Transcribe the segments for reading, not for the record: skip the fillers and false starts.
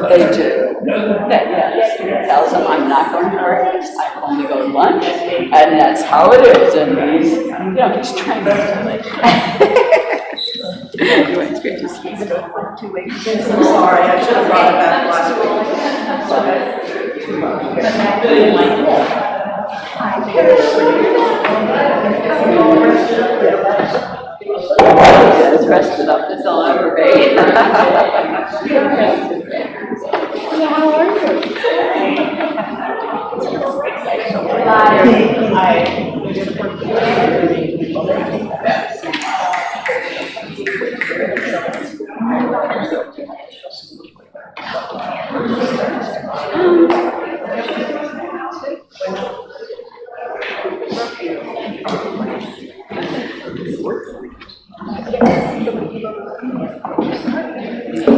They do. Yes. Tells them I'm not going to breakfast. I only go to lunch, and that's how it is. And he's trained. Anyway, it's great to see you. 2 weeks. I'm sorry, I should have brought it back last It's rested up until I'm great. How are you?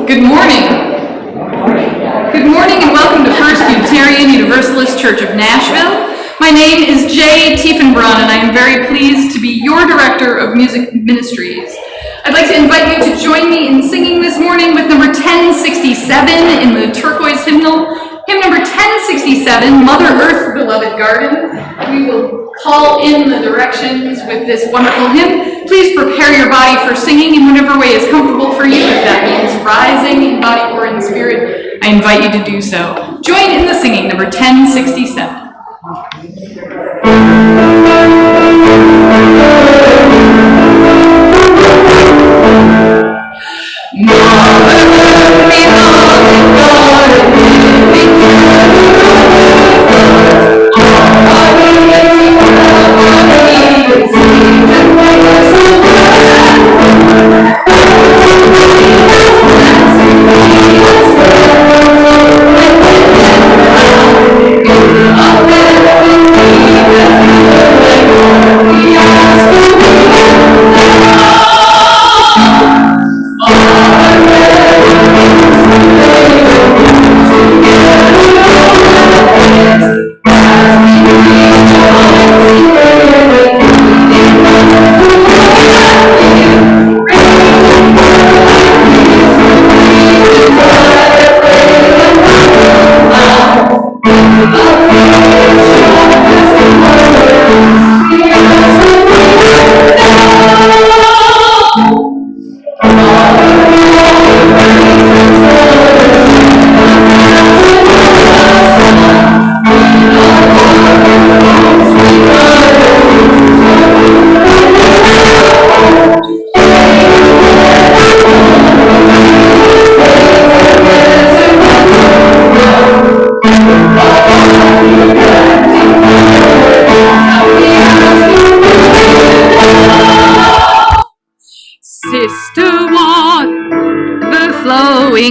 Good morning. Good morning and welcome to First Unitarian Universalist Church of Nashville. My name is Jay Tiefenbrunn and I am very pleased to be your Director of Music Ministries. I'd like to invite you to join me in singing this morning with number 1067 in the turquoise hymnal. Hymn number 1067, Mother Earth, Beloved Garden. We will call in the directions with this wonderful hymn. Please prepare your body for singing in whatever way is comfortable for you. If that means rising in body or in spirit, I invite you to do so. Join in the singing, number 1067.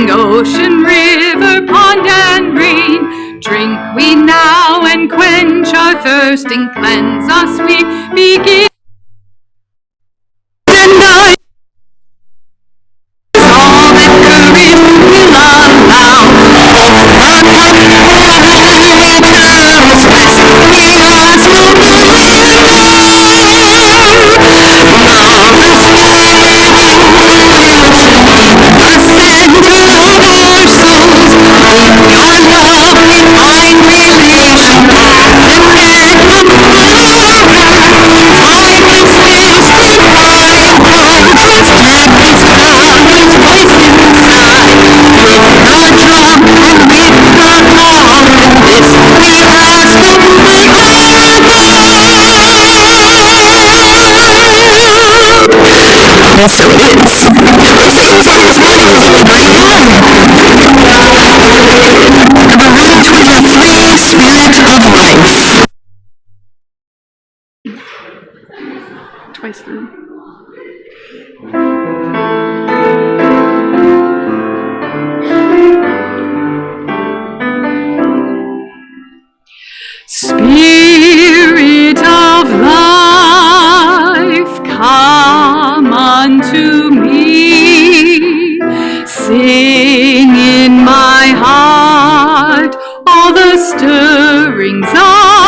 Ocean, river, pond, and rain, drink we now and quench our thirst and cleanse us. We begin and I all that courage will allow. So it is. Twice through. Spirit of life, come unto me. Sing in my heart all the stirrings of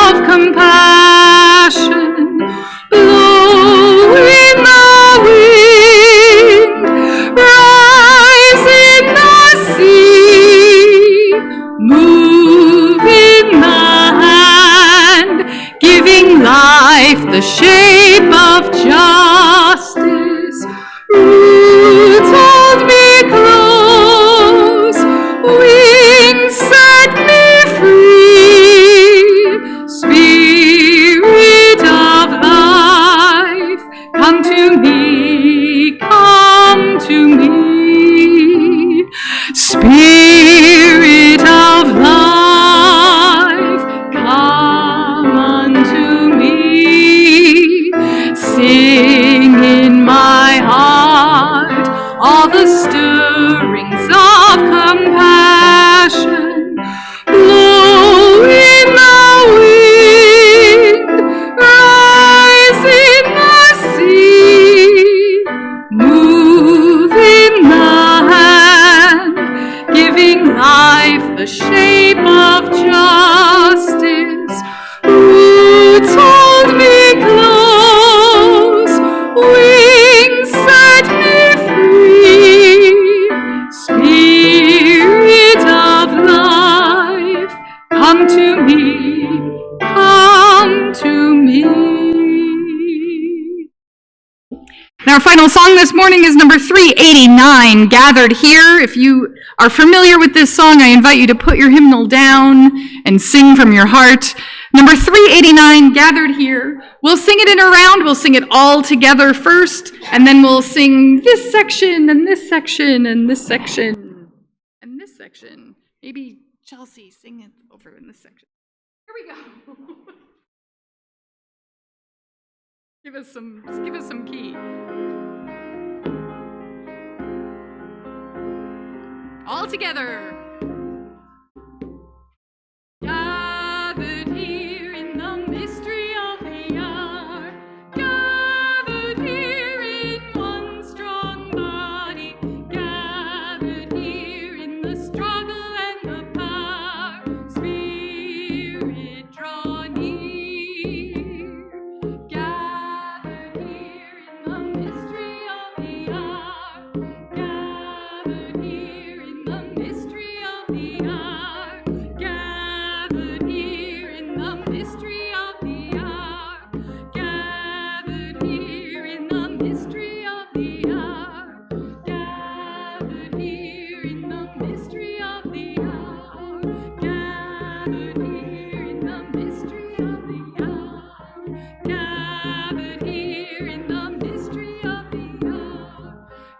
the shape of justice. Roots hold me close, wings set me free. Spirit of life, come to me, come to me. Spirit of life, come unto me. Sing in my heart all the stirrings of compassion. Blow in the wind, rise in the sea, move in the hand, giving life the shape of justice. Roots hold me close, wings set me free. Spirit of life, come to me, come to me. And our final song this morning is number 389, Gathered Here. If you are familiar with this song, I invite you to put your hymnal down and sing from your heart. Number 389, Gathered Here. We'll sing it in a round. We'll sing it all together first, and then we'll sing this section, and this section, and this section, and this section. Maybe Chelsea, sing it over in this section. Here we go. Give us some key. All together. Gathered here in the mystery of the hour, gathered here in one strong body, gathered here in the struggle and the power. Spirit, draw near. Gathered here in the mystery of the hour, gathered here in the mystery of the hour, gathered here in the mystery of the hour, gathered here in the mystery of the hour, gathered here in the mystery of the hour, gathered here in the mystery of the hour, gathered here in the mystery of the hour,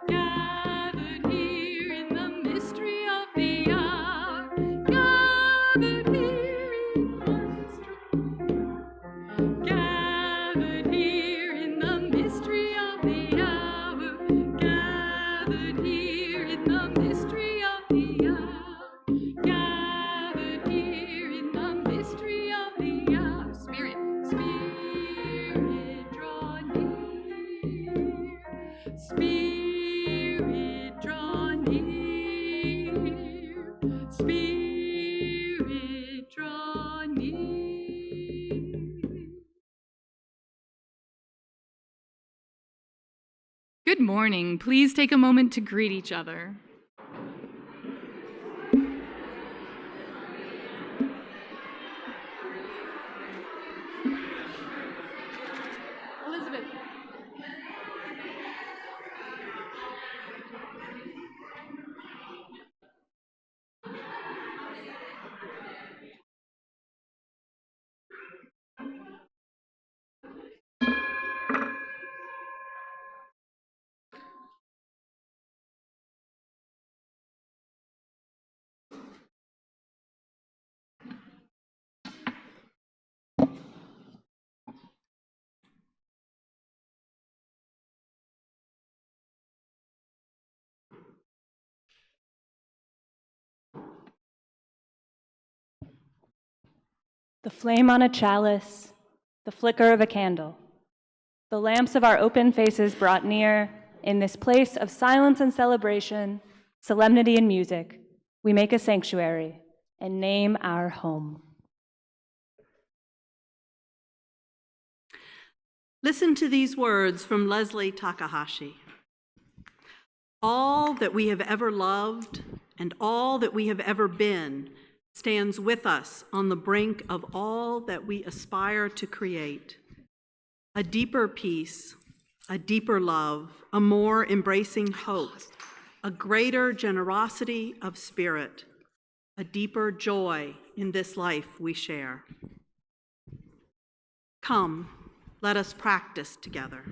gathered here in the mystery of the hour, gathered here in one strong, gathered here in the mystery of the hour, gathered here in the mystery of the hour, gathered here in the mystery of the hour. Spirit, Spirit, draw near. Spirit, draw near. Spirit, draw near. Good morning. Please take a moment to greet each other. Elizabeth. The flame on a chalice, the flicker of a candle, the lamps of our open faces brought near, in this place of silence and celebration, solemnity and music, we make a sanctuary and name our home. Listen to these words from Leslie Takahashi. All that we have ever loved and all that we have ever been stands with us on the brink of all that we aspire to create. a deeper peace, a deeper love, a more embracing hope, a greater generosity of spirit, a deeper joy in this life we share. Come, let us practice together.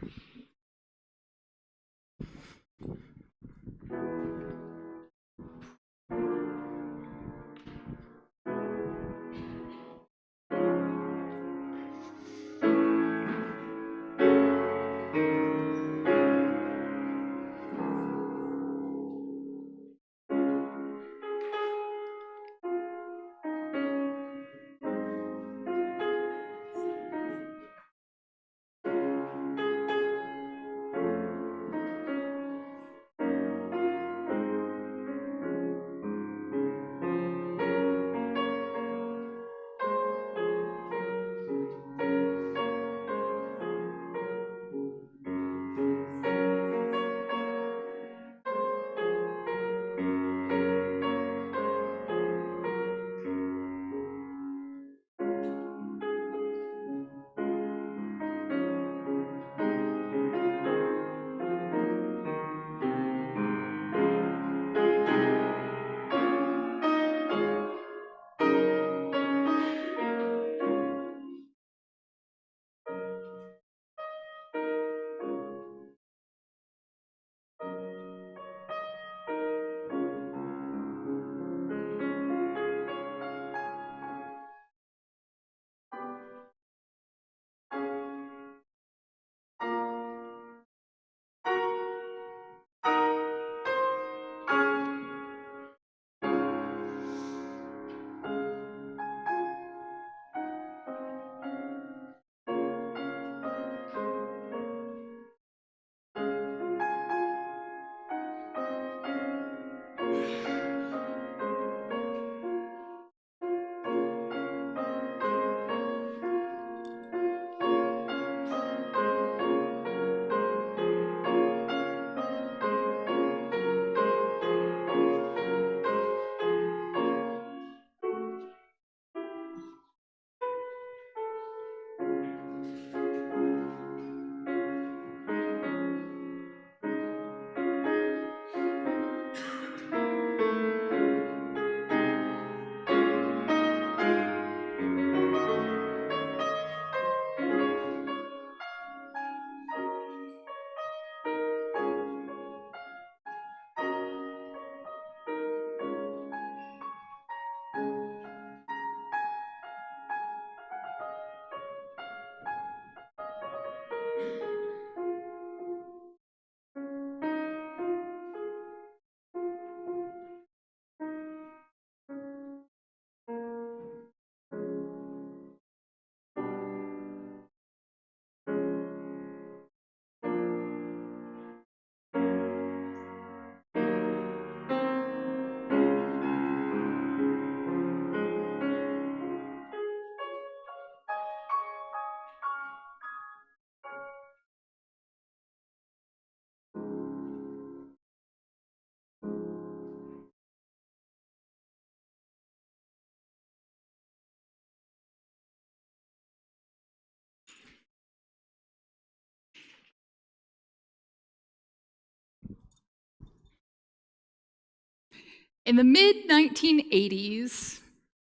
In the mid-1980s,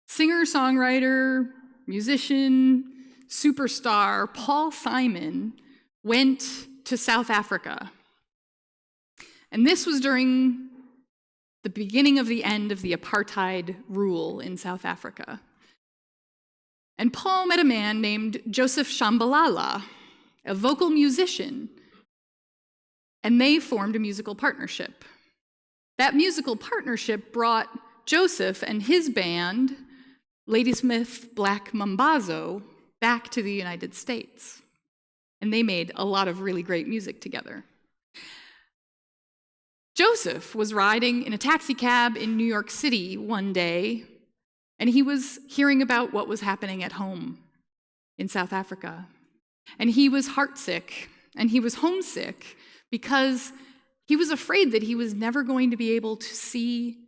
singer-songwriter, musician, superstar Paul Simon went to South Africa. And this was during the beginning of the end of the apartheid rule in South Africa. And Paul met a man named Joseph Shabalala, a vocal musician, and they formed a musical partnership. That musical partnership brought Joseph and his band, Ladysmith Black Mambazo, back to the United States. And they made a lot of really great music together. Joseph was riding in a taxi cab in New York City one day, and he was hearing about what was happening at home in South Africa. And he was heartsick, and he was homesick because he was afraid that he was never going to be able to see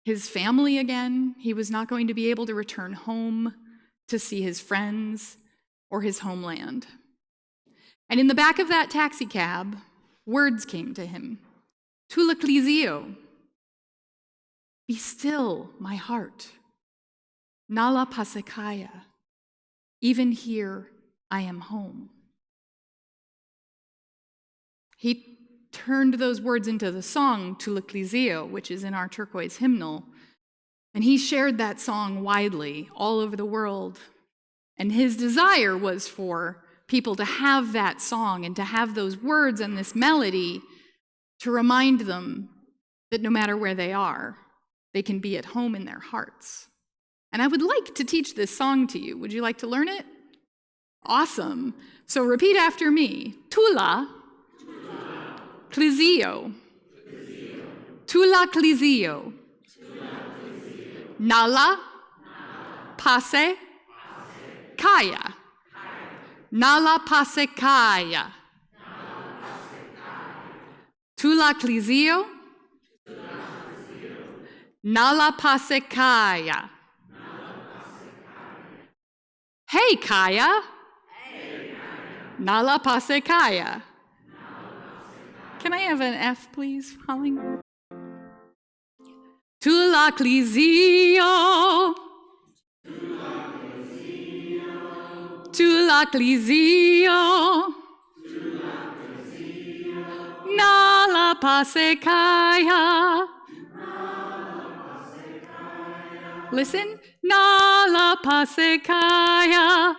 his family again. He was not going to be able to return home to see his friends or his homeland. And in the back of that taxi cab, words came to him. Thula Klizeo. Be still, my heart. Nala pasekaya. Even here, I am home. He turned those words into the song Thula Klizeo, which is in our turquoise hymnal, and he shared that song widely all over the world. And his desire was for people to have that song and to have those words and this melody to remind them that no matter where they are, they can be at home in their hearts. And I would like to teach this song to you. Would you like to learn it? Awesome. So repeat after me. Thula Klizeo. Thula Klizeo. Nala pase kaya. Nala pase kaya. Thula Klizeo. Nala pase kaya. Hey Kaya. Nala pase kaya. Can I have an F, please, Holly? Thula Klizeo. Thula Klizeo. Nala pase kaya. Listen. Nala pase kaya.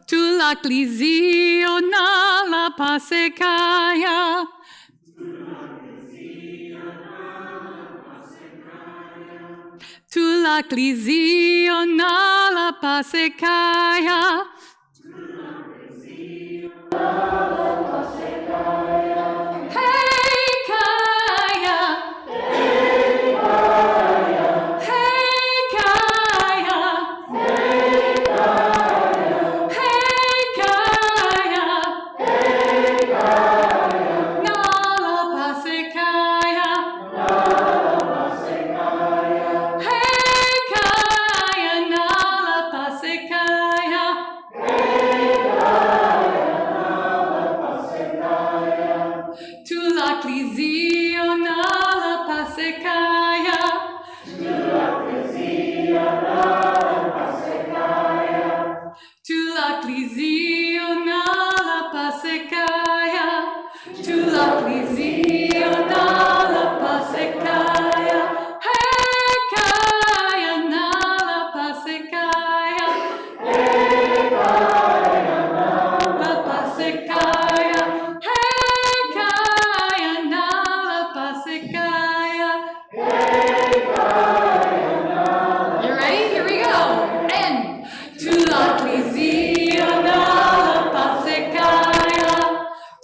Thula Klizeo. Nala pase kaya. Thula Klizeo. Nala pase kaya. Hey Kaya. Hey Kaya. Hey Kaya. Nala pase kaya. Hey Kaya. Nala pase kaya. Thula Klizeo. Nala pase kaya. Thula Klizeo. Nala pase kaya. Thula Klizeo. Nala pase kaya. Hey Kaya. Nala pase kaya. Nala pase kaya. Hey Kaya. Nala pase kaya. You ready? Here we go. And Thula Klizeo. Nala pase kaya.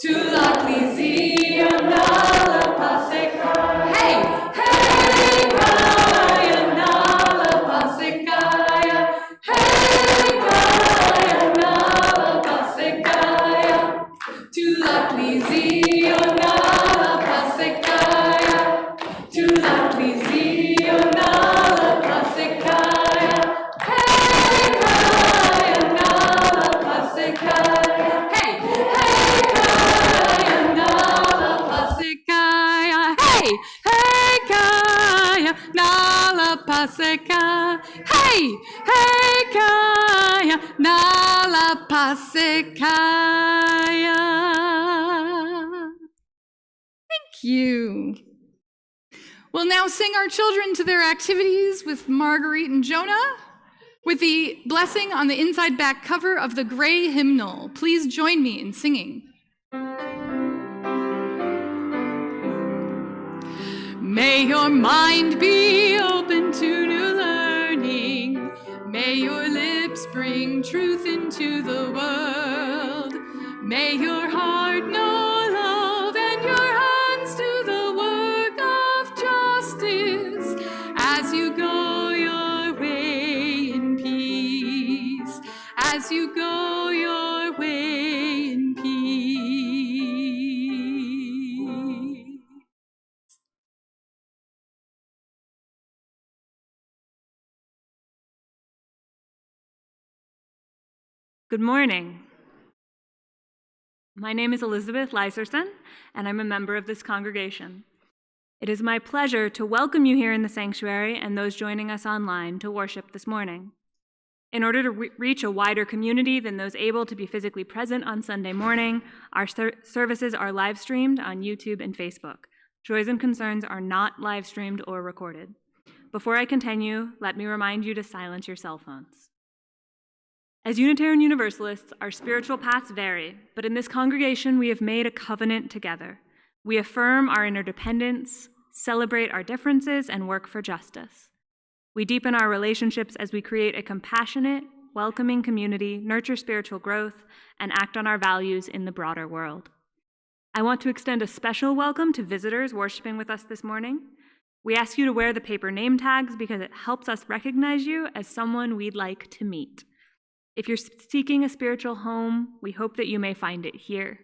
Thula Klizeo. Nala pase kaya. Hey, hey Kaya. Nala pase kaya. Hey Kaya. Nala pase kaya. Thula Klizeo. Nala pase kaya. Thula Klizeo. Nala pase kaya. Hey Kaya. Nala pase kaya. Hey, hey Kaya. Nala pase kaya. Hey, hey Kaya. Nala pase kaya. Hey, hey Kaya. Nala pase kaya. Thank you. We'll now sing our children to their activities with Marguerite and Jonah with the blessing on the inside back cover of the gray hymnal. Please join me in singing. May your mind be open to new learning. May your lips bring truth into the world. May your heart know love and your hands do the work of justice as you go your way in peace, as you go your way in peace. Good morning. My name is Elizabeth Lyserson, and I'm a member of this congregation. It is my pleasure to welcome you here in the sanctuary and those joining us online to worship this morning. In order to reach a wider community than those able to be physically present on Sunday morning, our services are live streamed on YouTube and Facebook. Joys and concerns are not live streamed or recorded. Before I continue, let me remind you to silence your cell phones. As Unitarian Universalists, our spiritual paths vary, but in this congregation we have made a covenant together. We affirm our interdependence, celebrate our differences, and work for justice. We deepen our relationships as we create a compassionate, welcoming community, nurture spiritual growth, and act on our values in the broader world. I want to extend a special welcome to visitors worshiping with us this morning. We ask you to wear the paper name tags because it helps us recognize you as someone we'd like to meet. If you're seeking a spiritual home, we hope that you may find it here.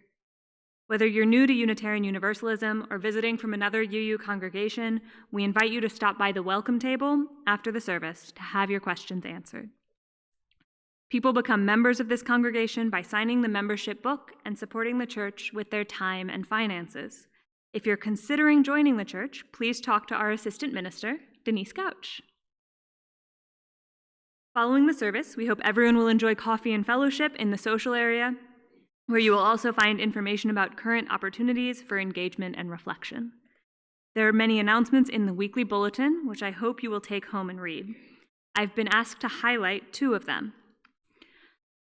Whether you're new to Unitarian Universalism or visiting from another UU congregation, we invite you to stop by the welcome table after the service to have your questions answered. People become members of this congregation by signing the membership book and supporting the church with their time and finances. If you're considering joining the church, please talk to our assistant minister, Denise Gyauch. Following the service, we hope everyone will enjoy coffee and fellowship in the social area, where you will also find information about current opportunities for engagement and reflection. There are many announcements in the weekly bulletin, which I hope you will take home and read. I've been asked to highlight 2 of them.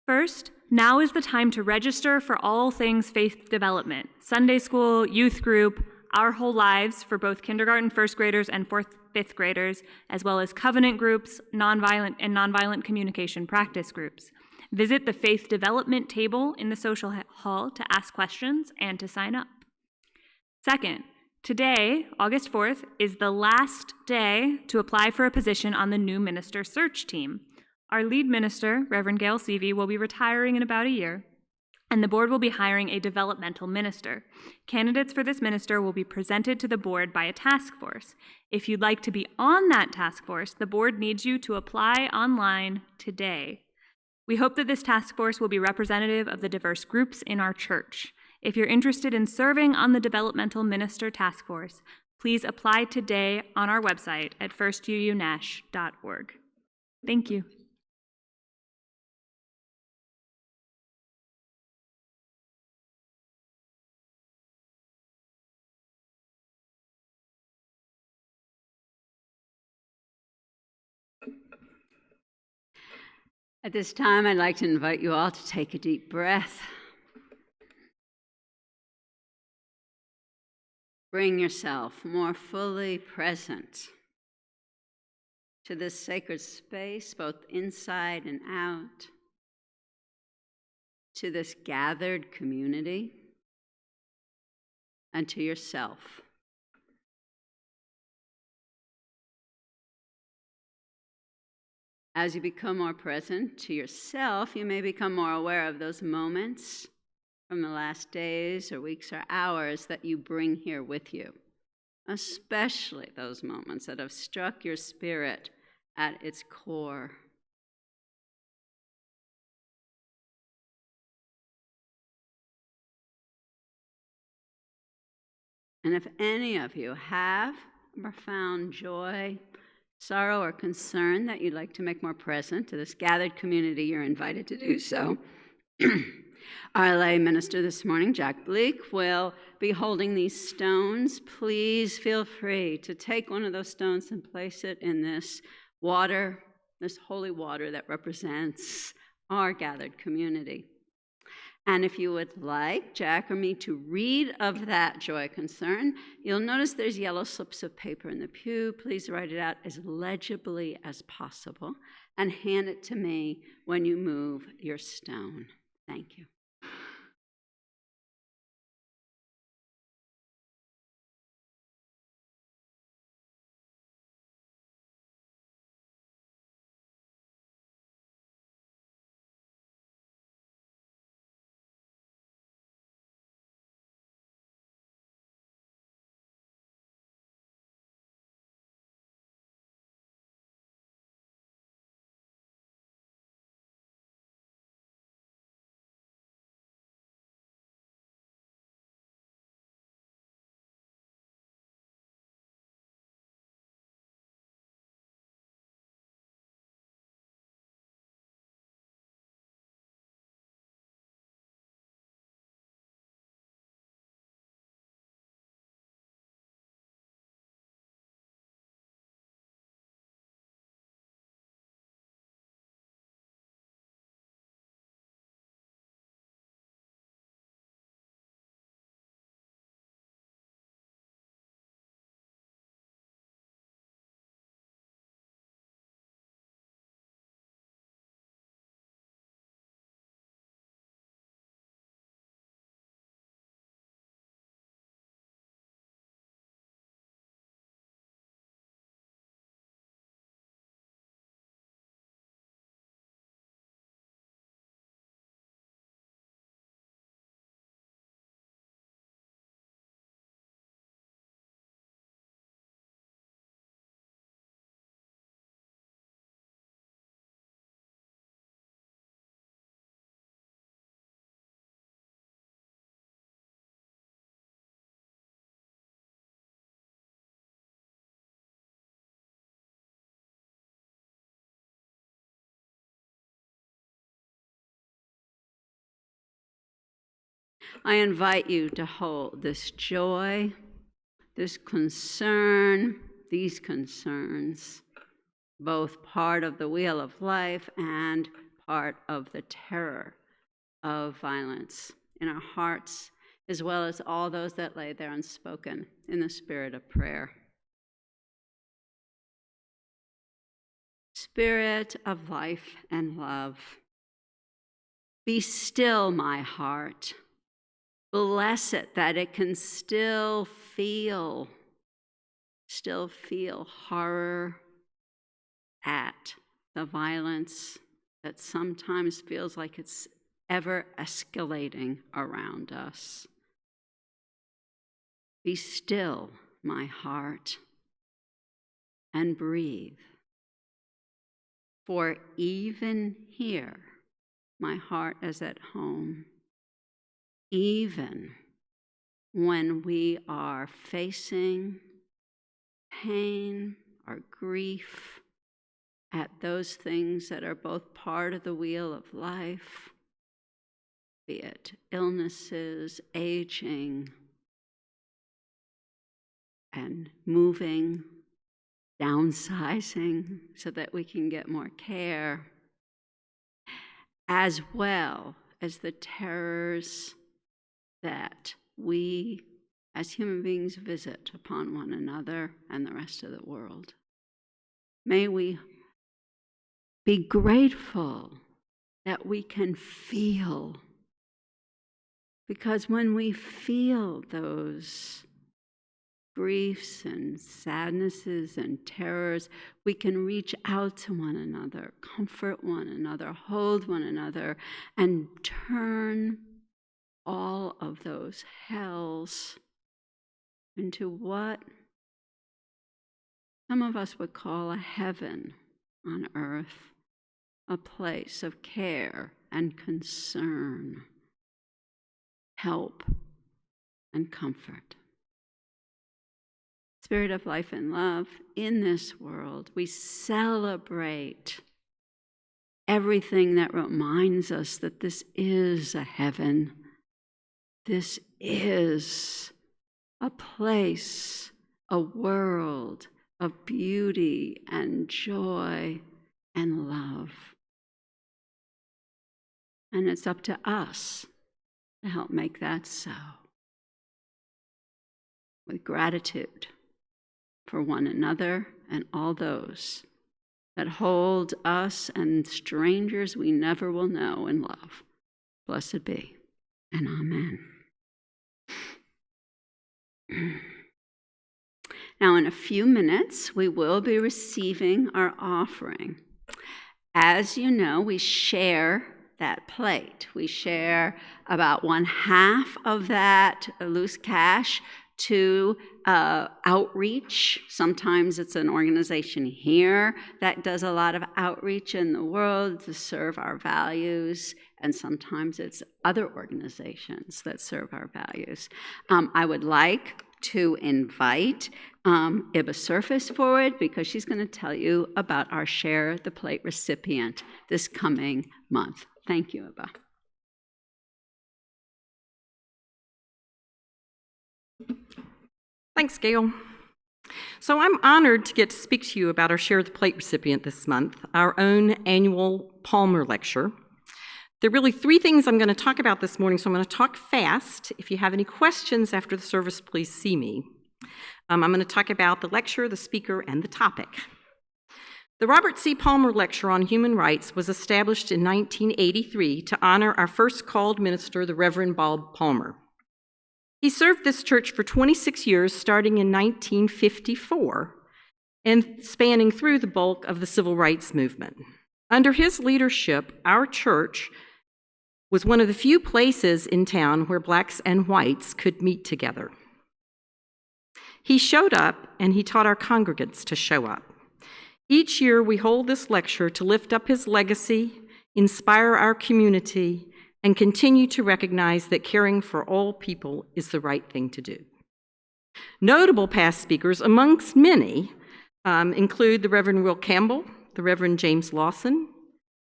First, now is the time to register for all things faith development, Sunday school, youth group, Our Whole Lives for both kindergarten first graders and 4th, 5th graders, as well as covenant groups, nonviolent communication practice groups. Visit the faith development table in the social hall to ask questions and to sign up. Second, today, August 4th, is the last day to apply for a position on the new minister search team. Our lead minister, Reverend Gail Seavey, will be retiring in about a year, and the board will be hiring a developmental minister. Candidates for this minister will be presented to the board by a task force. If you'd like to be on that task force, the board needs you to apply online today. We hope that this task force will be representative of the diverse groups in our church. If you're interested in serving on the developmental minister task force, please apply today on our website at firstuunash.org. Thank you. At this time, I'd like to invite you all to take a deep breath. Bring yourself more fully present to this sacred space, both inside and out, to this gathered community, and to yourself. As you become more present to yourself, you may become more aware of those moments from the last days or weeks or hours that you bring here with you, especially those moments that have struck your spirit at its core. And if any of you have profound joy, sorrow, or concern that you'd like to make more present to this gathered community, you're invited to do so. Our lay minister this morning, Jack Bleak, will be holding these stones. Please feel free to take one of those stones and place it in this water, this holy water that represents our gathered community. And if you would like Jack or me to read of that joy concern, you'll notice there's yellow slips of paper in the pew. Please write it out as legibly as possible and hand it to me when you move your stone. Thank you. I invite you to hold this joy, this concern, these concerns, both part of the wheel of life and part of the terror of violence in our hearts, as well as all those that lay there unspoken, in the spirit of prayer. Spirit of life and love, be still, my heart. Bless it that it can still feel horror at the violence that sometimes feels like it's ever escalating around us. Be still, my heart, and breathe. For even here, my heart is at home. Even when we are facing pain or grief at those things that are both part of the wheel of life, be it illnesses, aging, and moving, downsizing so that we can get more care, as well as the terrors that we as human beings visit upon one another and the rest of the world. May we be grateful that we can feel, because when we feel those griefs and sadnesses and terrors, we can reach out to one another, comfort one another, hold one another, and turn all of those hells into what some of us would call a heaven on earth, a place of care and concern, help and comfort. Spirit of life and love, in this world, we celebrate everything that reminds us that this is a heaven. This is a place, a world of beauty and joy and love. And it's up to us to help make that so. With gratitude for one another and all those that hold us and strangers we never will know in love. Blessed be, and amen. Now, in a few minutes, we will be receiving our offering. As you know, we share that plate. We share about 1/2 of that loose cash to outreach. Sometimes it's an organization here that does a lot of outreach in the world to serve our values, and sometimes it's other organizations that serve our values. I would like to invite Ibba Surface forward, because she's going to tell you about our Share the Plate recipient this coming month. Thank you, Ibba. Thanks, Gail. So I'm honored to get to speak to you about our Share the Plate recipient this month, our own annual Palmer Lecture. There are really 3 things I'm going to talk about this morning, so I'm going to talk fast. If you have any questions after the service, please see me. I'm going to talk about the lecture, the speaker, and the topic. The Robert C. Palmer Lecture on Human Rights was established in 1983 to honor our first called minister, the Reverend Bob Palmer. He served this church for 26 years, starting in 1954, and spanning through the bulk of the civil rights movement. Under his leadership, our church was one of the few places in town where blacks and whites could meet together. He showed up, and he taught our congregants to show up. Each year, we hold this lecture to lift up his legacy, inspire our community, and continue to recognize that caring for all people is the right thing to do. Notable past speakers, amongst many, include the Reverend Will Campbell, the Reverend James Lawson,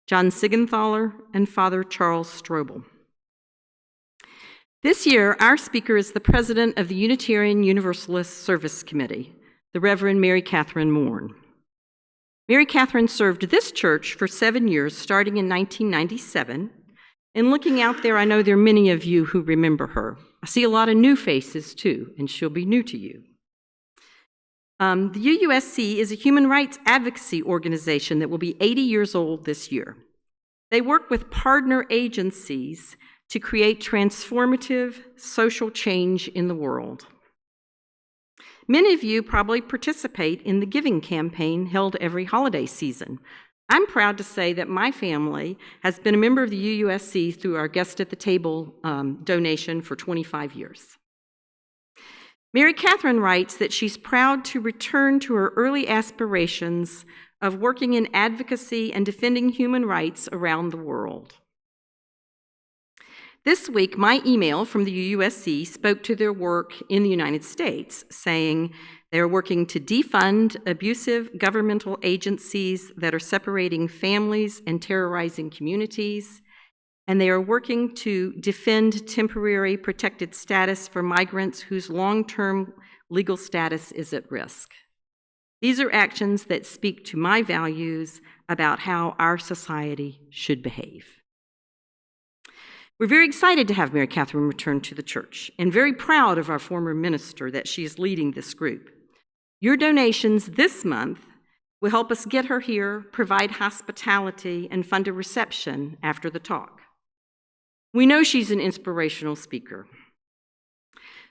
John Sigenthaler, and Father Charles Strobel. This year, our speaker is the president of the Unitarian Universalist Service Committee, the Reverend Mary Catherine Mourn. Mary Catherine served this church for 7 years, starting in 1997. And looking out there, I know there are many of you who remember her. I see a lot of new faces too, and she'll be new to you. The UUSC is a human rights advocacy organization that will be 80 years old this year. They work with partner agencies to create transformative social change in the world. Many of you probably participate in the giving campaign held every holiday season. I'm proud to say that my family has been a member of the UUSC through our Guest at the Table donation for 25 years. Mary Catherine writes that she's proud to return to her early aspirations of working in advocacy and defending human rights around the world. This week, my email from the UUSC spoke to their work in the United States, saying they're working to defund abusive governmental agencies that are separating families and terrorizing communities, and they are working to defend temporary protected status for migrants whose long-term legal status is at risk. These are actions that speak to my values about how our society should behave. We're very excited to have Mary Catherine return to the church and very proud of our former minister that she is leading this group. Your donations this month will help us get her here, provide hospitality, and fund a reception after the talk. We know she's an inspirational speaker.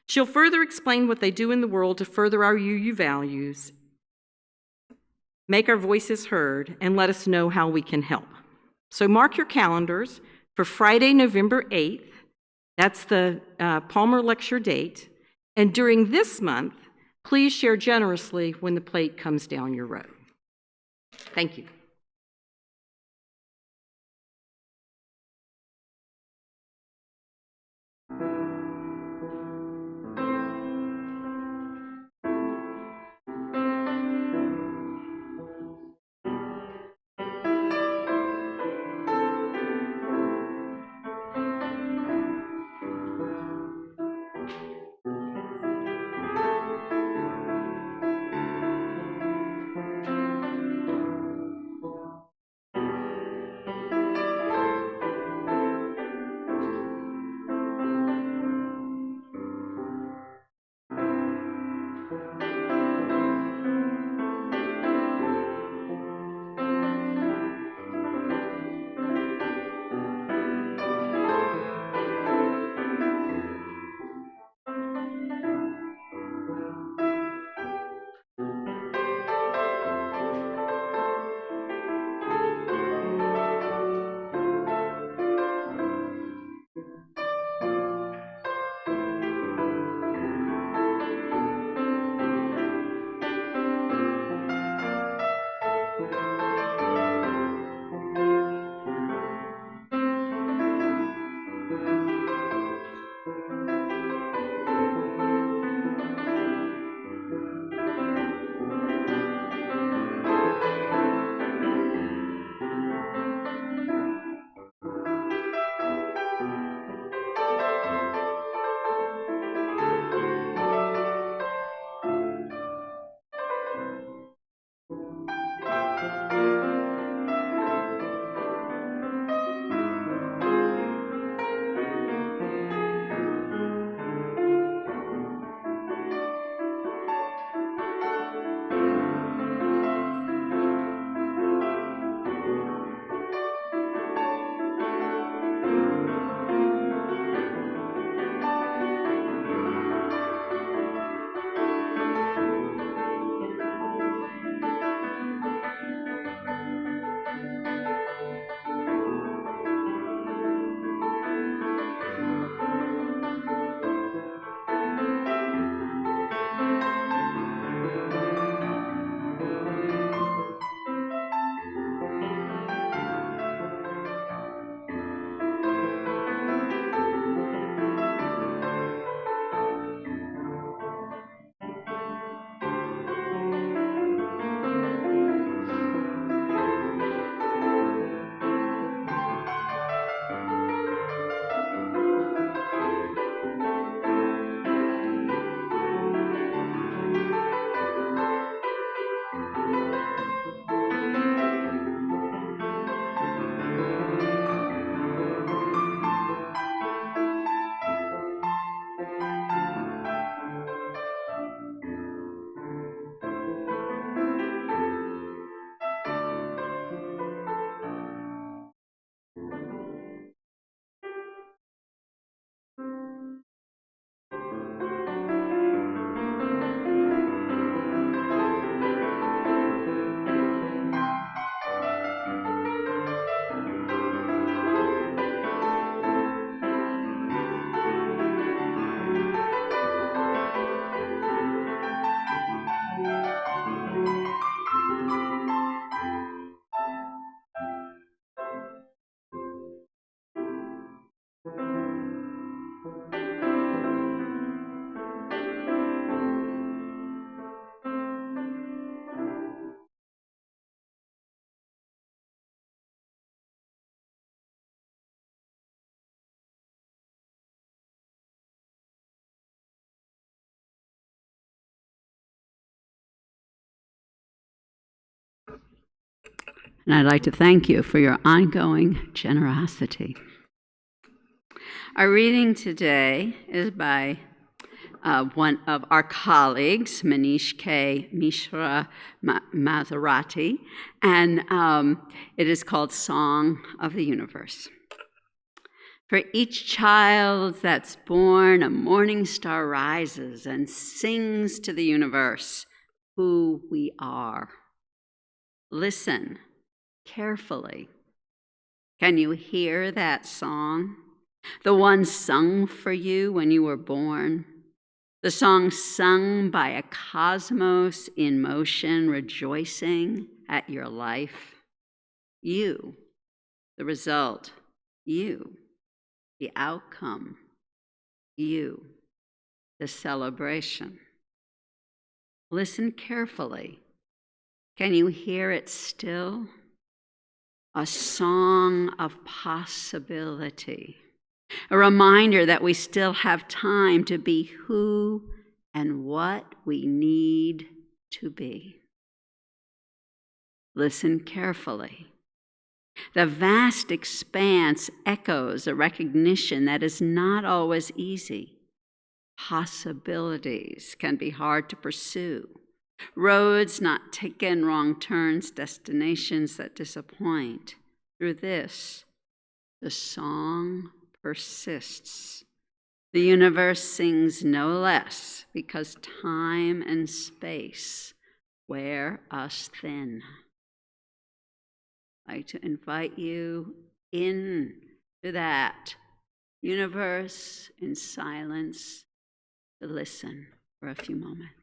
She'll further explain what they do in the world to further our UU values, make our voices heard, and let us know how we can help. So mark your calendars for Friday, November 8th. That's the Palmer Lecture date. And during this month, please share generously when the plate comes down your road. Thank you. And I'd like to thank you for your ongoing generosity. Our reading today is by one of our colleagues, Manish K. Mishra Maserati, and it is called Song of the Universe. For each child that's born, a morning star rises and sings to the universe who we are. Listen carefully. Can you hear that song? The one sung for you when you were born? The song sung by a cosmos in motion, rejoicing at your life? You, the result. You, the outcome. You, the celebration. Listen carefully. Can you hear it still? A song of possibility. A reminder that we still have time to be who and what we need to be. Listen carefully. The vast expanse echoes a recognition that is not always easy. Possibilities can be hard to pursue. Roads not taken, wrong turns, destinations that disappoint. Through this, the song persists. The universe sings no less because time and space wear us thin. I'd like to invite you into that universe in silence to listen for a few moments.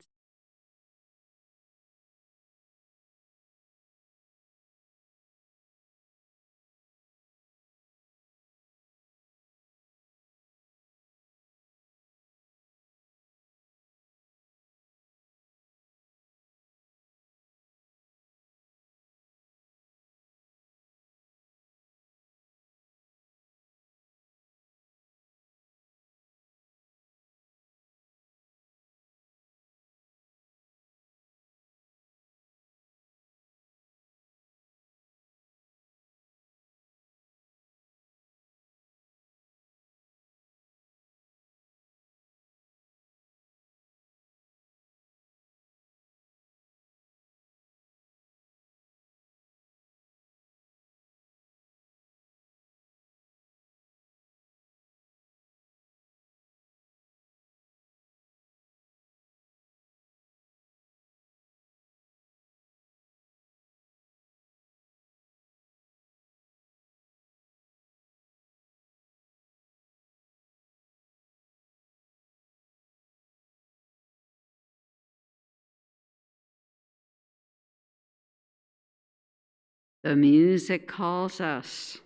The music calls us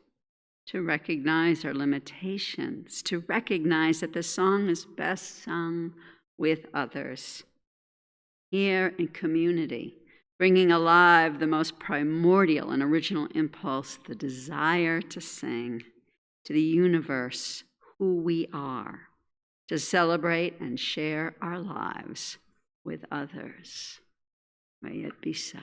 to recognize our limitations, to recognize that the song is best sung with others, here in community, bringing alive the most primordial and original impulse, the desire to sing to the universe who we are, to celebrate and share our lives with others. May it be so.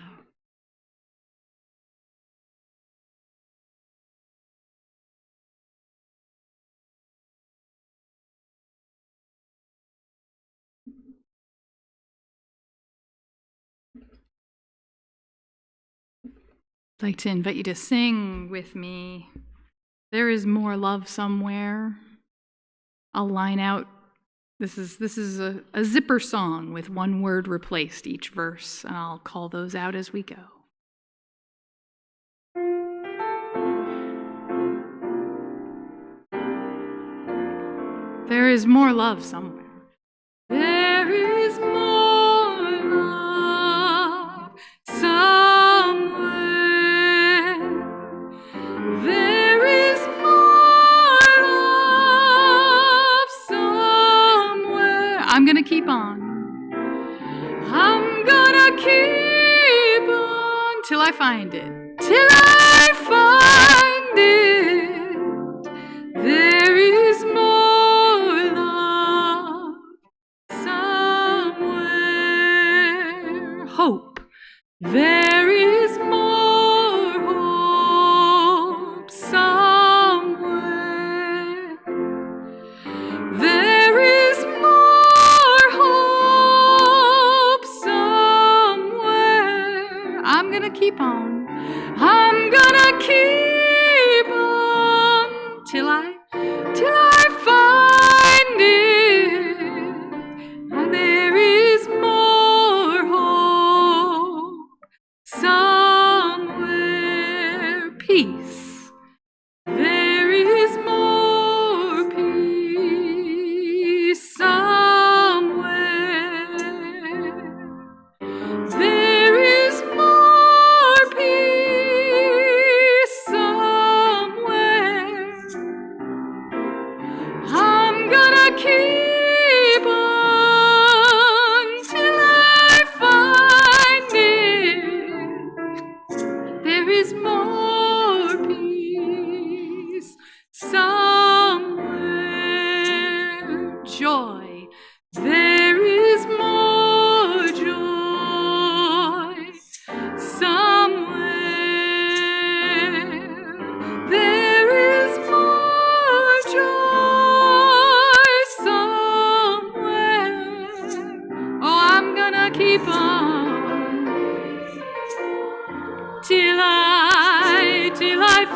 I'd like to invite you to sing with me. There is more love somewhere. I'll line out. This is a zipper song with one word replaced each verse, and I'll call those out as we go. There is more love somewhere. There is more love somewhere. There is more love somewhere. I'm gonna keep on. I'm gonna keep on till I find it. Till I find it. There is more love somewhere. Hope. There is more hope. gonna keep on till I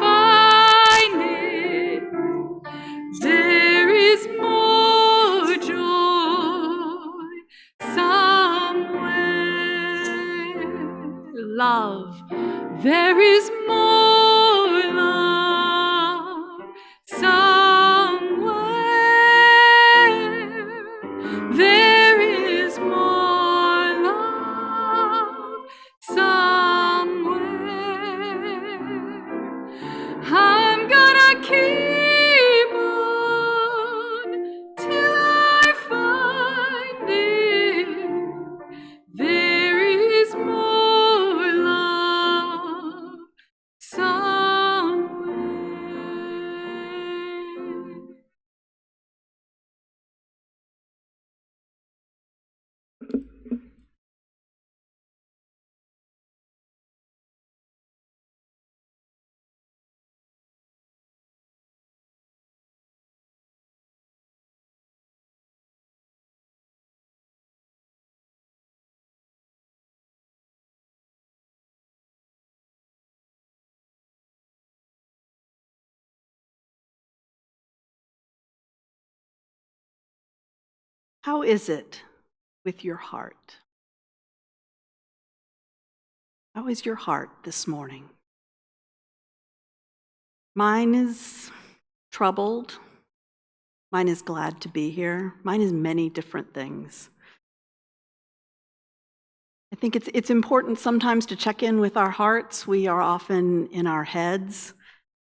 find it. There is more joy somewhere. Love, there is more love somewhere. There is more love somewhere. I'm gonna keep on till I find it. There is more love somewhere. How is it with your heart? How is your heart this morning? Mine is troubled. Mine is glad to be here. Mine is many different things. I think it's important sometimes to check in with our hearts. We are often in our heads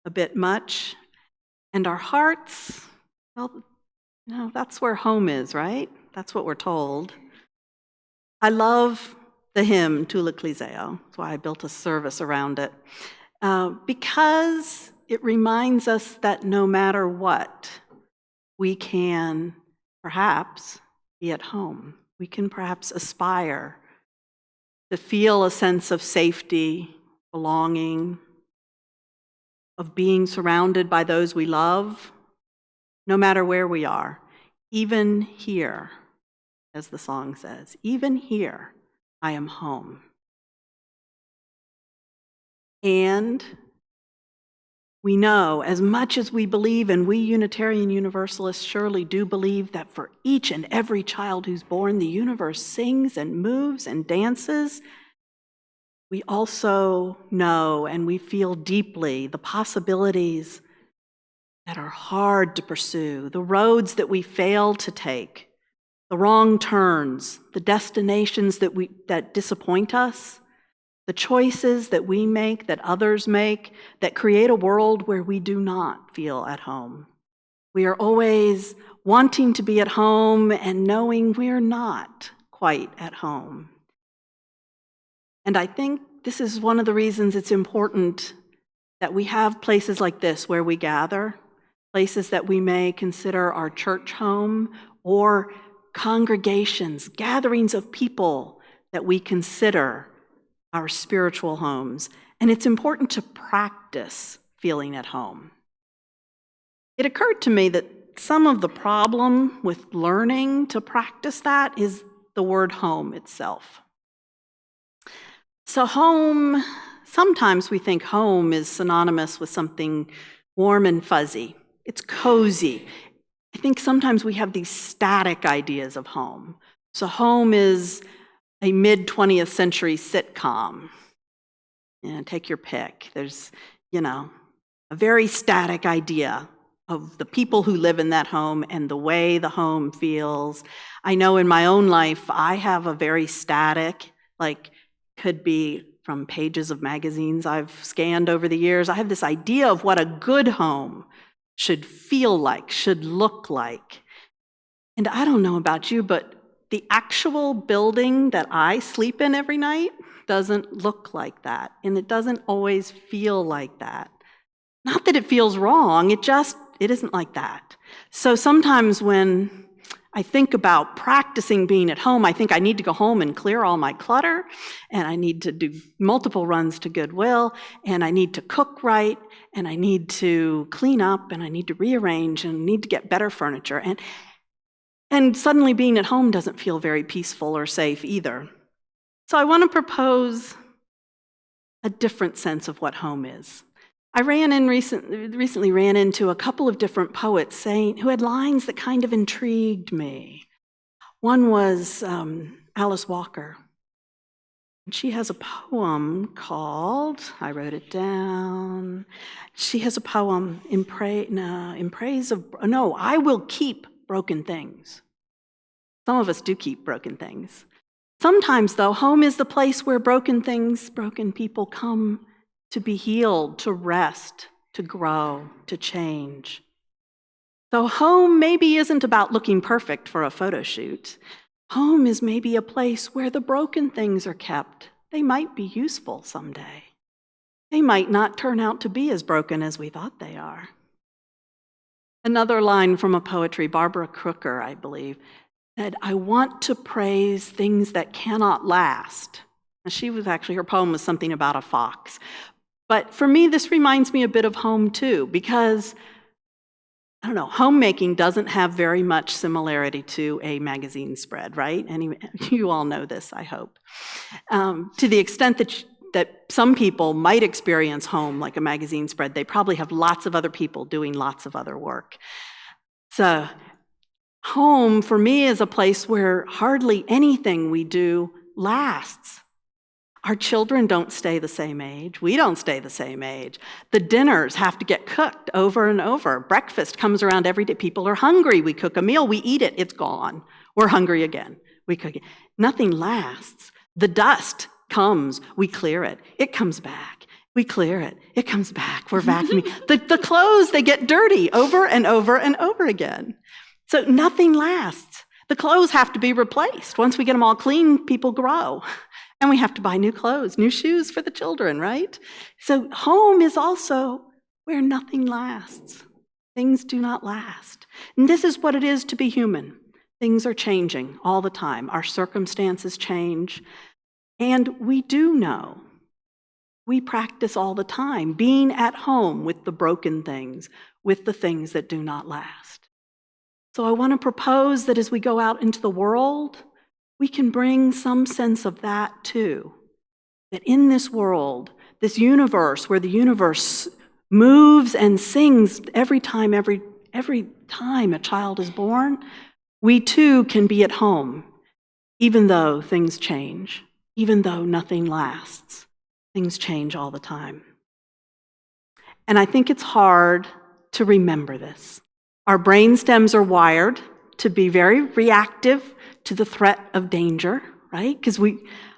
a bit much. And our hearts, well, that's where home is, right? That's what we're told. I love the hymn, Thula Klizeo. That's why I built a service around it. Because it reminds us that no matter what, we can perhaps be at home. We can perhaps aspire to feel a sense of safety, belonging, of being surrounded by those we love, no matter where we are. Even here, as the song says, even here, I am home. And we know, as much as we believe, and we Unitarian Universalists surely do believe, that for each and every child who's born, the universe sings and moves and dances, we also know and we feel deeply the possibilities that are hard to pursue, the roads that we fail to take, the wrong turns, the destinations that disappoint us, the choices that we make, that others make, that create a world where we do not feel at home. We are always wanting to be at home and knowing we're not quite at home. And I think this is one of the reasons it's important that we have places like this where we gather, places that we may consider our church home, or congregations, gatherings of people that we consider our spiritual homes. And it's important to practice feeling at home. It occurred to me that some of the problem with learning to practice that is the word home itself. So home, sometimes we think home is synonymous with something warm and fuzzy. It's cozy. I think sometimes we have these static ideas of home. So home is a mid-20th century sitcom. Take your pick. There's, a very static idea of the people who live in that home and the way the home feels. I know in my own life, I have a very static, could be from pages of magazines I've scanned over the years. I have this idea of what a good home should feel like, should look like. And I don't know about you, but the actual building that I sleep in every night doesn't look like that, and it doesn't always feel like that. Not that it feels wrong, it isn't like that. So sometimes when I think about practicing being at home, I think I need to go home and clear all my clutter, and I need to do multiple runs to Goodwill, and I need to cook right, and I need to clean up, and I need to rearrange, and I need to get better furniture. And suddenly being at home doesn't feel very peaceful or safe either. So I want to propose a different sense of what home is. I recently ran into a couple of different poets who had lines that kind of intrigued me. One was Alice Walker. She has a poem called, I wrote it down, she has a poem I will keep broken things. Some of us do keep broken things. Sometimes, though, home is the place where broken people come to be healed, to rest, to grow, to change. So home maybe isn't about looking perfect for a photo shoot. Home is maybe a place where the broken things are kept. They might be useful someday. They might not turn out to be as broken as we thought they are. Another line from a poetry, Barbara Crooker, I believe, said, I want to praise things that cannot last. And her poem was something about a fox. But for me, this reminds me a bit of home too, because homemaking doesn't have very much similarity to a magazine spread, right? You all know this, I hope. To the extent that some people might experience home like a magazine spread, they probably have lots of other people doing lots of other work. So home, for me, is a place where hardly anything we do lasts. Our children don't stay the same age. We don't stay the same age. The dinners have to get cooked over and over. Breakfast comes around every day. People are hungry. We cook a meal. We eat it. It's gone. We're hungry again. We cook it. Nothing lasts. The dust comes. We clear it. It comes back. We clear it. It comes back. We're vacuuming. The clothes, they get dirty over and over and over again. So nothing lasts. The clothes have to be replaced. Once we get them all clean, people grow. And we have to buy new clothes, new shoes for the children, right? So home is also where nothing lasts. Things do not last. And this is what it is to be human. Things are changing all the time. Our circumstances change. And we do know. We practice all the time being at home with the broken things, with the things that do not last. So I want to propose that as we go out into the world, we can bring some sense of that too. That in this world, this universe, where the universe moves and sings every time a child is born, we too can be at home, even though things change, even though nothing lasts. Things change all the time. And I think it's hard to remember this. Our brain stems are wired to be very reactive to the threat of danger, right? Because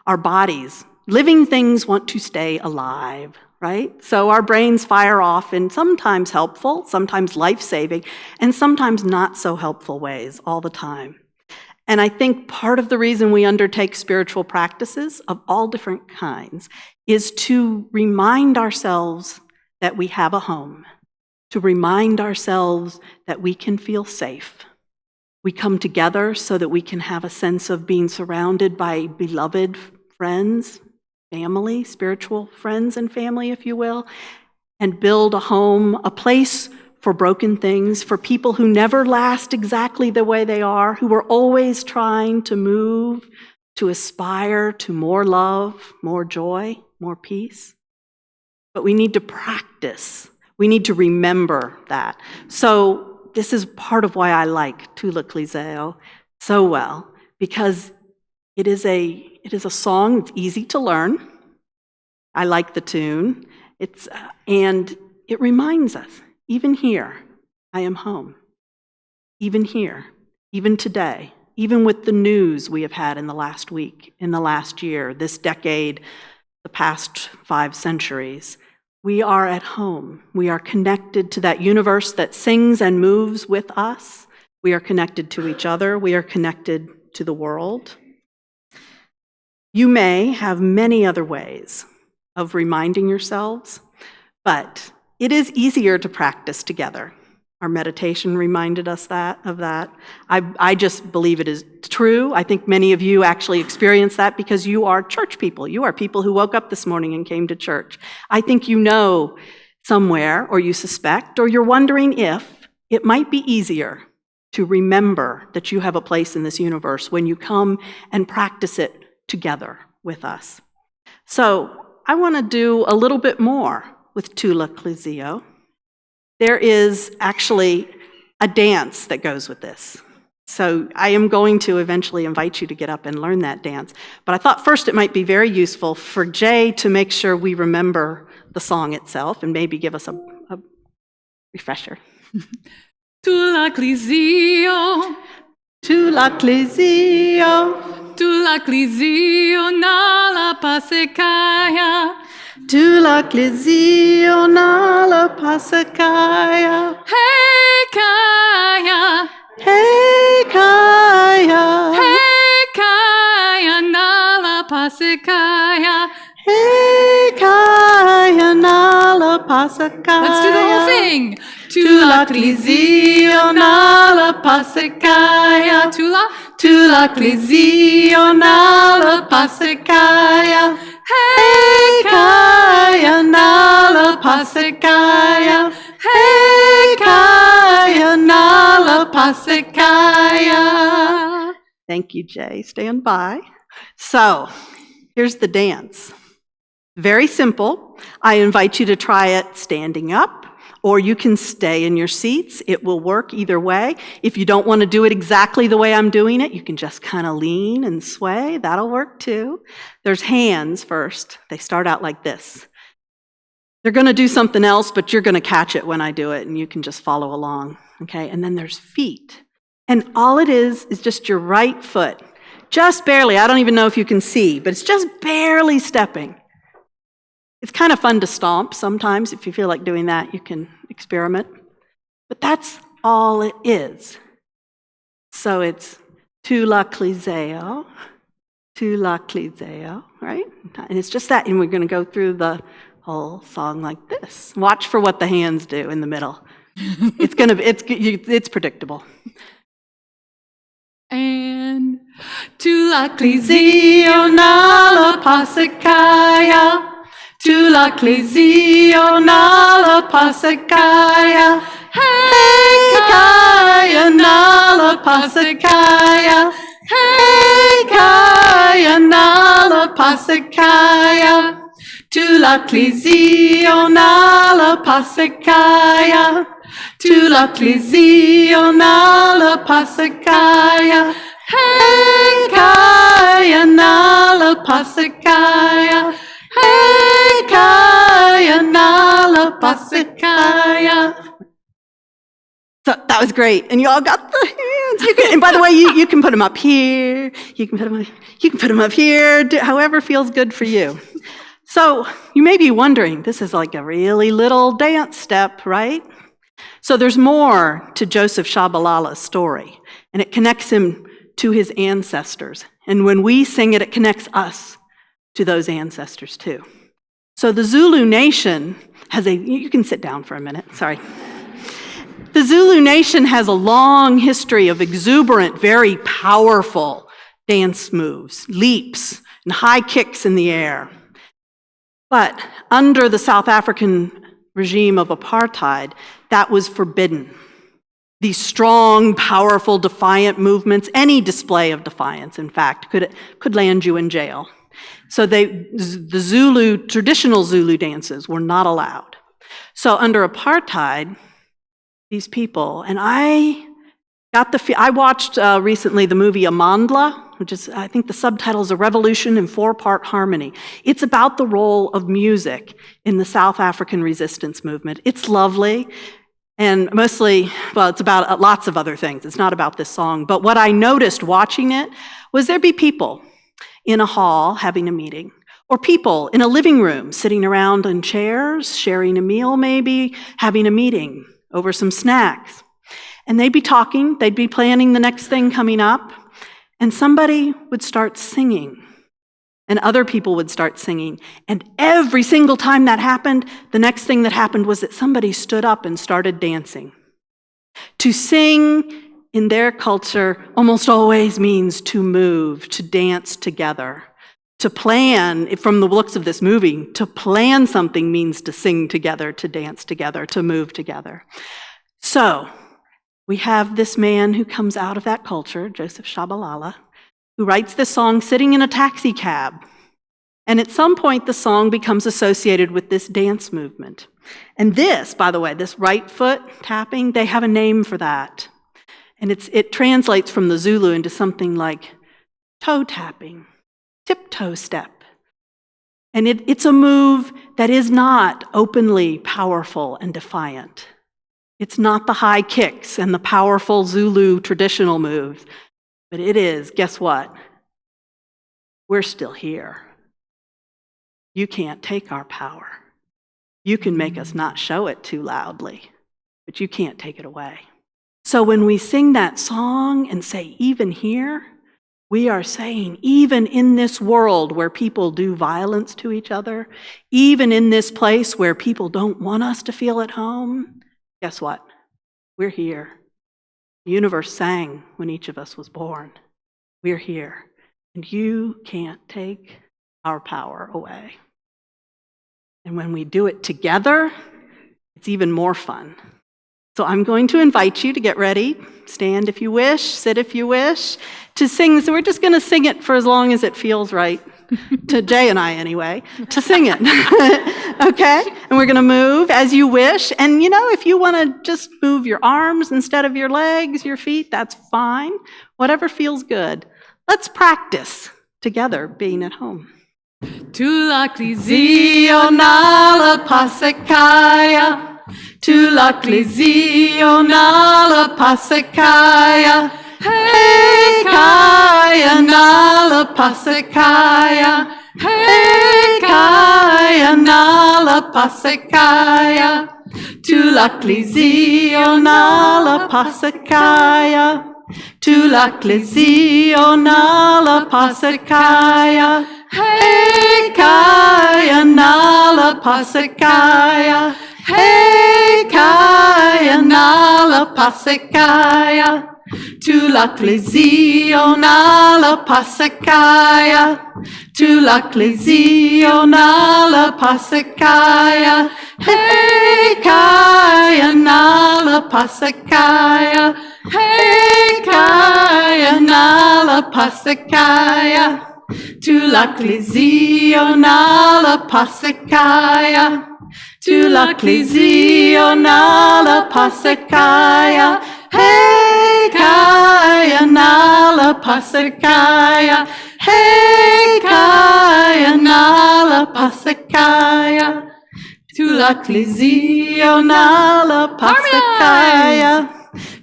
our bodies, living things want to stay alive, right? So our brains fire off in sometimes helpful, sometimes life-saving, and sometimes not so helpful ways all the time. And I think part of the reason we undertake spiritual practices of all different kinds is to remind ourselves that we have a home, to remind ourselves that we can feel safe. We come together so that we can have a sense of being surrounded by beloved friends, family, spiritual friends and family, if you will, and build a home, a place for broken things, for people who never last exactly the way they are, who are always trying to move, to aspire to more love, more joy, more peace. But we need to practice. We need to remember that. So this is part of why I like Thula Klizeo so well, because it is a song that's easy to learn. I like the tune. And it reminds us, even here, I am home. Even here, even today, even with the news we have had in the last week, in the last year, this decade, the past 5 centuries, we are at home. We are connected to that universe that sings and moves with us. We are connected to each other. We are connected to the world. You may have many other ways of reminding yourselves, but it is easier to practice together. Our meditation reminded us of that. I just believe it is true. I think many of you actually experience that because you are church people. You are people who woke up this morning and came to church. I think you know somewhere, or you suspect, or you're wondering if it might be easier to remember that you have a place in this universe when you come and practice it together with us. So I want to do a little bit more with Thula Klizeo. There is actually a dance that goes with this. So I am going to eventually invite you to get up and learn that dance. But I thought first it might be very useful for Jay to make sure we remember the song itself and maybe give us a refresher. Thula Klizeo, Thula Klizeo, Thula Klizeo na la pasekaya. Thula Klizeo na la pasekaya. Hey kaya, Hey kaya, hey kaya na la pasekaya. hey kaya na la pasekaya. Let's do the whole thing. Thula Klizeo na la pasekaya. Thula Klizeo na la pasekaya. Hey kaya na la pasekaya. Hey kaya na la pasekaya. Thank you, Jay. Stand by. So, here's the dance. Very simple. I invite you to try it standing up, or you can stay in your seats. It will work either way. If you don't want to do it exactly the way I'm doing it, you can just kind of lean and sway. That'll work too. There's hands first. They start out like this. They're going to do something else, but you're going to catch it when I do it, and you can just follow along. Okay? And then there's feet. And all it is just your right foot. Just barely. I don't even know if you can see, but it's just barely stepping. It's kind of fun to stomp sometimes. If you feel like doing that, you can experiment. But that's all it is. So it's Thula Klizeo, right? And it's just that. And we're going to go through the whole song like this. Watch for what the hands do in the middle. It's predictable. And Thula Klizeo na la pasekaya. Thula Klizeo na la pasekaya. Hey kaya na la pasekaya. Hey kaya na la pasekaya. Thula Klizeo na la pasekaya. Thula Klizeo na la pasekaya. Hey kaya na la pasekaya. Hey kaya na la pasekaya. So that was great, and you all got the hands. And by the way, you can put them up here. You can put them up here. However feels good for you. So you may be wondering, this is like a really little dance step, right? So there's more to Joseph Shabalala's story, and it connects him to his ancestors. And when we sing it, it connects us to those ancestors too. So the Zulu nation has you can sit down for a minute, sorry. The Zulu nation has a long history of exuberant, very powerful dance moves, leaps, and high kicks in the air. But under the South African regime of apartheid, that was forbidden. These strong, powerful, defiant movements, any display of defiance, in fact, could land you in jail. So the traditional Zulu dances were not allowed. So under apartheid, these people, and I watched recently the movie Amandla, which is, I think the subtitle is A Revolution in 4-Part Harmony. It's about the role of music in the South African resistance movement. It's lovely, and mostly, well, it's about lots of other things. It's not about this song. But what I noticed watching it was there'd be people in a hall having a meeting, or people in a living room sitting around in chairs, sharing a meal maybe, having a meeting over some snacks. And they'd be talking, they'd be planning the next thing coming up, and somebody would start singing, and other people would start singing. And every single time that happened, the next thing that happened was that somebody stood up and started dancing. To sing in their culture almost always means to move, to dance together. To plan, from the looks of this movie, to plan something means to sing together, to dance together, to move together. So, We have this man who comes out of that culture, Joseph Shabalala, who writes this song sitting in a taxi cab. And at some point, the song becomes associated with this dance movement. And this, by the way, this right foot tapping, they have a name for that. And it translates from the Zulu into something like toe tapping, tiptoe step. And it's a move that is not openly powerful and defiant. It's not the high kicks and the powerful Zulu traditional moves, but it is, guess what? We're still here. You can't take our power. You can make us not show it too loudly, but you can't take it away. So when we sing that song and say, even here, we are saying, even in this world where people do violence to each other, even in this place where people don't want us to feel at home, guess what? We're here. The universe sang when each of us was born. We're here. And you can't take our power away. And when we do it together, it's even more fun. So I'm going to invite you to get ready. Stand if you wish, sit if you wish, to sing. So we're just going to sing it for as long as it feels right, to Jay and I anyway, to sing it. Okay? And we're going to move as you wish. And if you want to just move your arms instead of your legs, your feet, that's fine. Whatever feels good. Let's practice together being at home. Thula Klizeo nala pasekaya. Thula Klizeo nala pasekaya. Hey kaya nala pasekaya. Hey kaya nala pasekaya. Thula Klizeo nala pasekaya. Thula Klizeo nala pasekaya. Hey kaya nala pasekaya. Hey kaya nala pasekaya. Thula Klizeo nala pasekaya. Thula Klizeo nala pasekaya. Hey kaya nala pasekaya. Hey kaya nala pasekaya. Thula Klizeo nala pasekaya. Thula Klizeo nala pasekaya. Hey kaya nala pasekaya. Hey kaya nala pasekaya. Thula Klizeo nala pasekaya.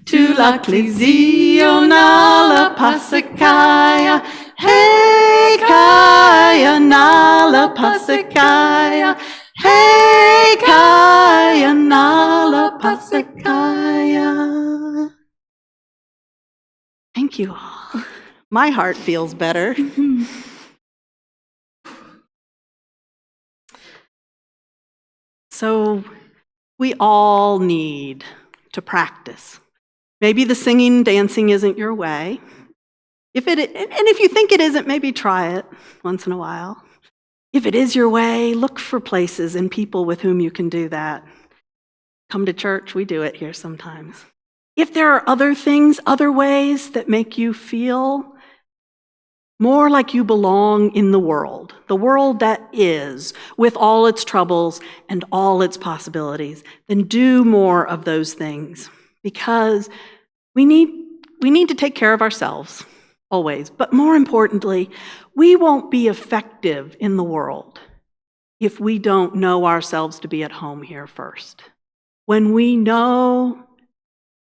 Thula Klizeo nala pasekaya. Hey kaya nala pasekaya. Hey kaya nala pasekaya. Thank you all. My heart feels better. So we all need to practice. Maybe the singing, dancing isn't your way. If you think it isn't, maybe try it once in a while. If it is your way, look for places and people with whom you can do that. Come to church, we do it here sometimes. If there are other things, other ways that make you feel more like you belong in the world that is, with all its troubles and all its possibilities, then do more of those things. Because we need to take care of ourselves, always. But more importantly, we won't be effective in the world if we don't know ourselves to be at home here first. When we know,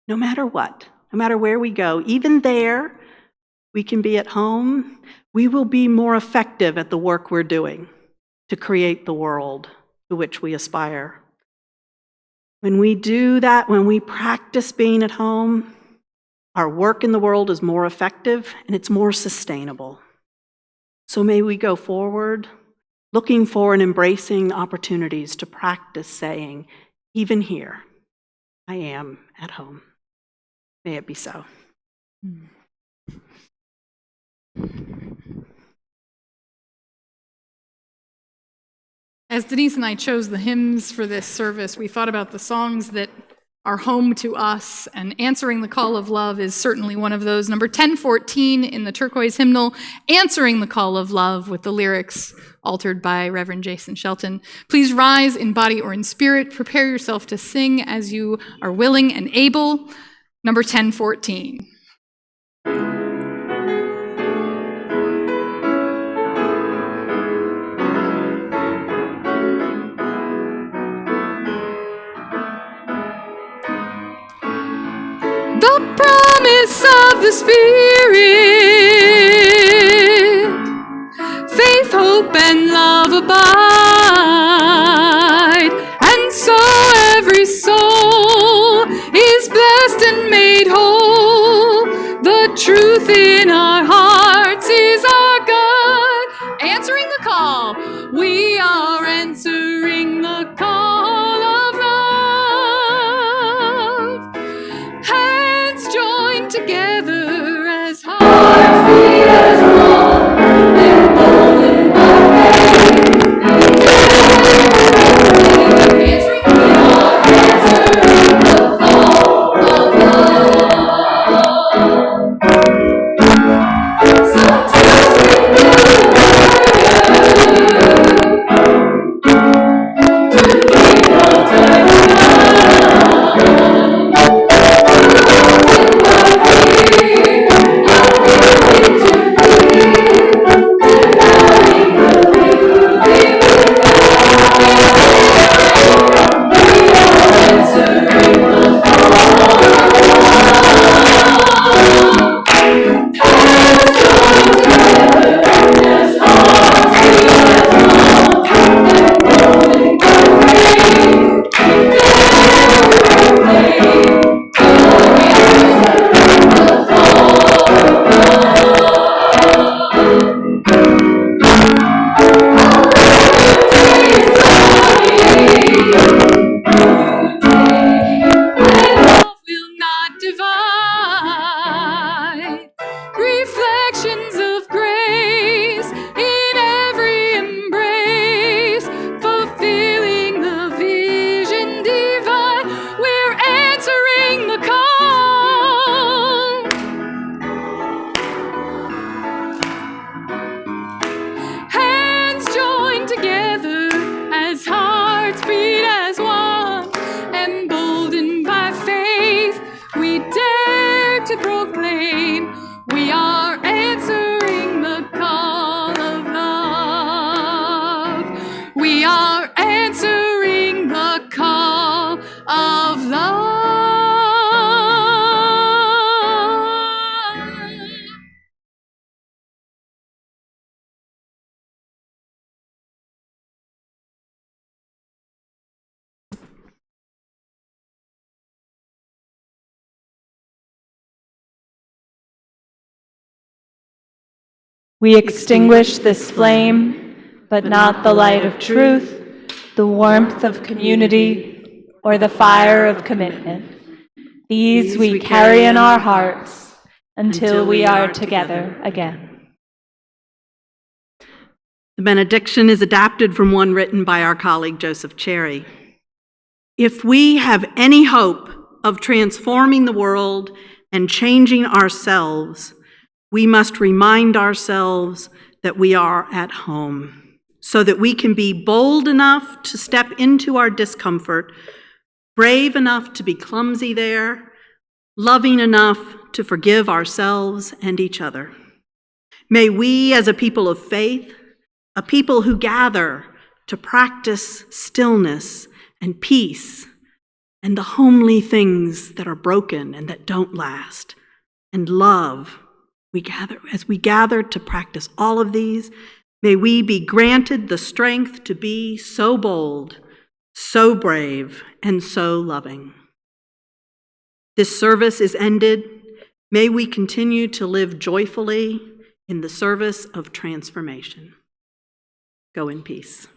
no matter what, no matter where we go, even there, we can be at home, we will be more effective at the work we're doing to create the world to which we aspire. When we do that, when we practice being at home, our work in the world is more effective and it's more sustainable. So may we go forward looking for and embracing opportunities to practice saying, even here, I am at home. May it be so. As Denise and I chose the hymns for this service, we thought about the songs that are home to us, and Answering the Call of Love is certainly one of those. Number 1014 in the turquoise hymnal, Answering the Call of Love, with the lyrics altered by Reverend Jason Shelton. Please rise in body or in spirit. Prepare yourself to sing as you are willing and able. Number 1014. The promise of the Spirit, faith, hope, and love abide, and so every soul is blessed and made whole. The truth in our hearts is our guide. Answering the call, we are answering the call of love. Hands joined together as hearts beat as one, emboldened by faith. Answering the call of love. Sometimes we will not divide. Reflections of grace in every embrace, fulfilling the vision divine. We're answering the call. Hands joined together as hearts beat as one, emboldened by faith, we dare to proclaim we are answering the call of love. We are answering the call of love. We extinguish this flame, but not the light of truth, the warmth of community, or the fire of commitment. These we carry in our hearts until we are together again. The benediction is adapted from one written by our colleague Joseph Cherry. If we have any hope of transforming the world and changing ourselves, we must remind ourselves that we are at home, so that we can be bold enough to step into our discomfort, brave enough to be clumsy there, loving enough to forgive ourselves and each other. May we, as a people of faith, a people who gather to practice stillness and peace and the homely things that are broken and that don't last, and love, as we gather to practice all of these, may we be granted the strength to be so bold, so brave, and so loving. This service is ended. May we continue to live joyfully in the service of transformation. Go in peace.